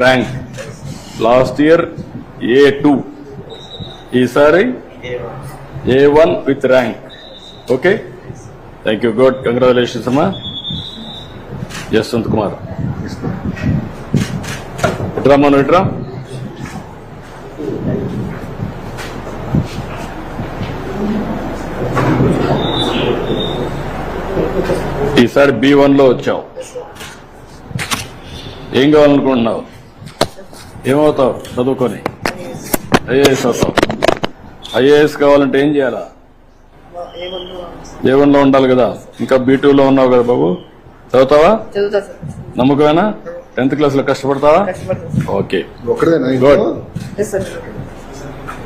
Rank last year A2, ఈసారి A1 with rank. Okay, thank you, good, congratulations అమ్మా. జస్వంత్ కుమార్ ఇట్రా మనం ఇట్రా. ఈసారి B1 లో వచ్చావు. ఏం కావాలనుకుంటున్నావు? ఏమవుతావు చదువుకొని? ఐఏఎస్ అవుతావు. ఐఏఎస్ కావాలంటే ఏం చేయాలా? A1 లో ఉండాలి కదా. ఇంకా B2 లో ఉన్నావు కదా బాబు, చదువుతావా? నమ్మకమేనా? 10th క్లాస్ లో కష్టపడతావా? Okay, good.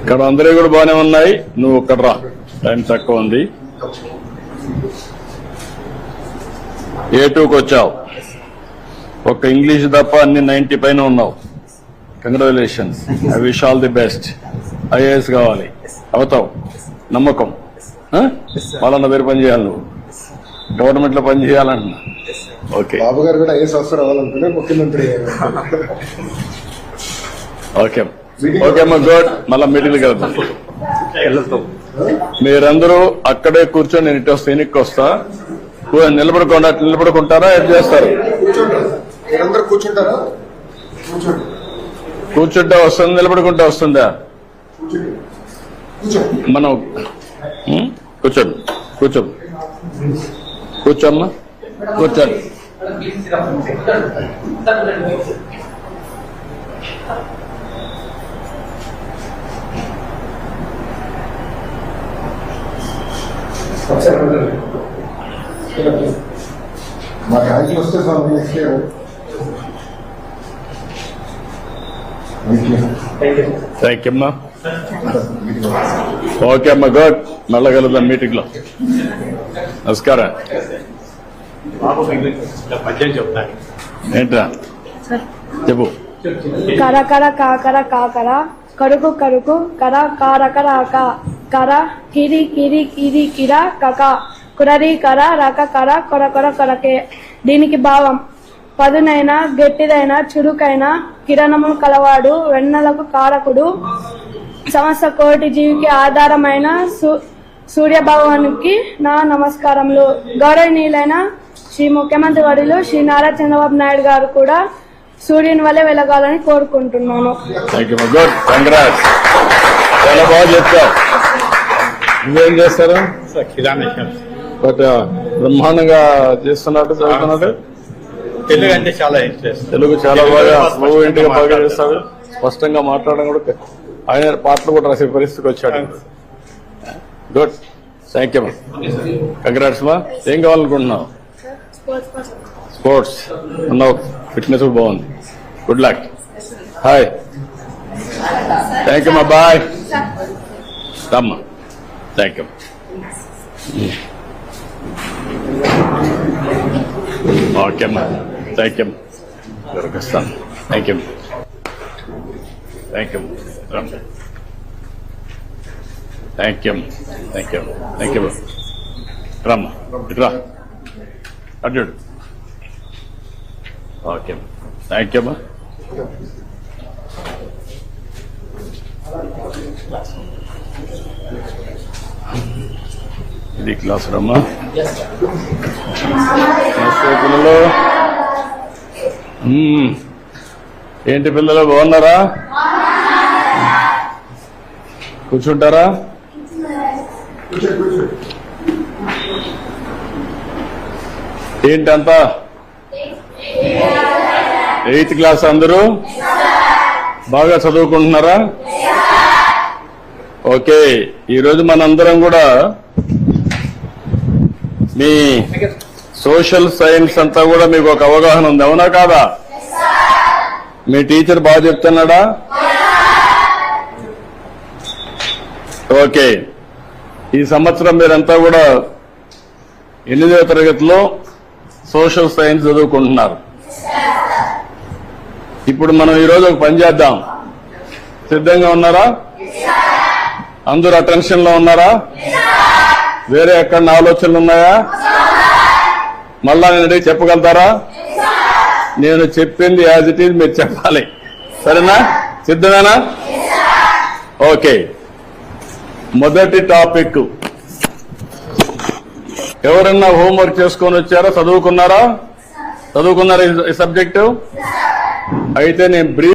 ఇక్కడ అందరూ కూడా బాగానే ఉన్నాయి, నువ్వు ఒక్కడ రా, టైం తక్కువ ఉంది. A2కి వచ్చావు, ఒక్క ఇంగ్లీష్ తప్ప అన్ని 90 పైన ఉన్నావు. Congratulations, I wish all the best. IAS కావాలి, అవుతావు, నమ్మకం. వాళ్ళన్న పేరు పని చేయాలి, నువ్వు గవర్నమెంట్ లో పని చేయాలంటున్నా. ఓకే, బాబు గారు కూడా ఐఏఎస్ ఆఫీసర్ అవ్వాలనుకునే ముఖ్యమంత్రి. ఓకే ఓకే అమ్మా, గుడ్. మళ్ళా మీటింగ్కి వెళ్తాం. మీరందరూ అక్కడే కూర్చొని నేను ఇటు వస్తా, వెనక్కి వస్తా. నిలబడుకుంటారా? ఏం చేస్తారు? కూర్చుంటే వస్తుంది, నిలబడుకుంటే వస్తుందా? మనం కూర్చోండి, కూర్చోమ్మా, కూర్చోండి. మా ర్యాంకులు వస్తే థ్యాంక్ యూ అమ్మా. ఓకే అమ్మా, గుడ్. మళ్ళా కలుద్దాం మీటింగ్ లో. నమస్కారం. ఏంట్రా చెప్పు. కర కర కాకర కాకర కరుకు కరుకు కర కారకర కర కిరి కిరి కిరి కిర కక కురరి కర రక కర కొర కొర కొరకే. దీనికి భావం: పదునైన గట్టిదైన చురుకైన కిరణము కలవాడు, వెన్నెలకు కారకుడు, సమస్త కోటి జీవికి ఆధారమైన సూర్యభగవానికి నా నమస్కారములు. గౌరవనీయులైన శ్రీ ముఖ్యమంత్రి వర్యులు శ్రీ నారా చంద్రబాబు నాయుడు గారు కూడా సూర్యుని వల్లే వెలగాలని కోరుకుంటున్నాను. చాలా బాగా చెప్తావు. నువ్వేం చేస్తారు? బట్ బ్రహ్మాండంగా చేస్తున్నట్టు చదువుతున్నట్టు. తెలుగు అంటే చాలా ఇంట్రెస్ట్. తెలుగు చాలా బాగా ఫ్లూయెంట్ గా బాగా చేస్తాడు, స్పష్టంగా మాట్లాడడం కూడా. ఆయన పాటలు కూడా రాసే పరిస్థితికి వచ్చాడు. Good, thank you. కంగ్రాట్స్ మా. ఏం కావాలనుకుంటున్నావు? స్పోర్ట్స్ అన్నావు, ఫిట్నెస్ కూడా బాగుంది. Good luck. Hi, thank you మా. బాయ్ రమ్మా. Thank you. ఓకే అమ్మా, థ్యాంక్ యూ. దొరికిస్తాను. Thank you, thank you. Thank you, thank you, thank you. రమ్మా, ఇట్రా, అడ్డు. ఓకే, థ్యాంక్ యూ అమ్మా. ఇది క్లాస్ రమ్మా. పిల్లలు ఏంటి పిల్లలు, బాగున్నారా? కూర్చుంటారా? ఏంటంతా 8th క్లాస్ అందరూ బాగా చదువుకుంటున్నారా? ఓకే, ఈరోజు మనందరం కూడా మీ సోషల్ సైన్స్ అంతా కూడా మీకు ఒక అవగాహన ఉంది, అవునా కాదా? మీ టీచర్ బాగా చెప్తున్నాడా? ఓకే, ఈ సంవత్సరం మీరంతా కూడా 8వ తరగతిలో సోషల్ సైన్స్ చదువుకుంటున్నారు. ఇప్పుడు మనం ఈరోజు ఒక పని చేద్దాం. సిద్ధంగా ఉన్నారా? అందరూ అటెన్షన్ లో ఉన్నారా? వేరే ఎక్కడ ఆలోచనలు ఉన్నాయా? మళ్ళా నేను చెప్పగలుగుతారా? నేను చెప్పింది యాజ్ ఇట్ ఈజ్ మీరు చెప్పాలి. సరేనా? సిద్ధమేనా? ఓకే. మొదటి టాపిక్ ఎవరన్నా హోంవర్క్ చేసుకొని వచ్చారా? చదువుకున్నారా ఈ సబ్జెక్టు? అయితే నేను బ్రీఫ్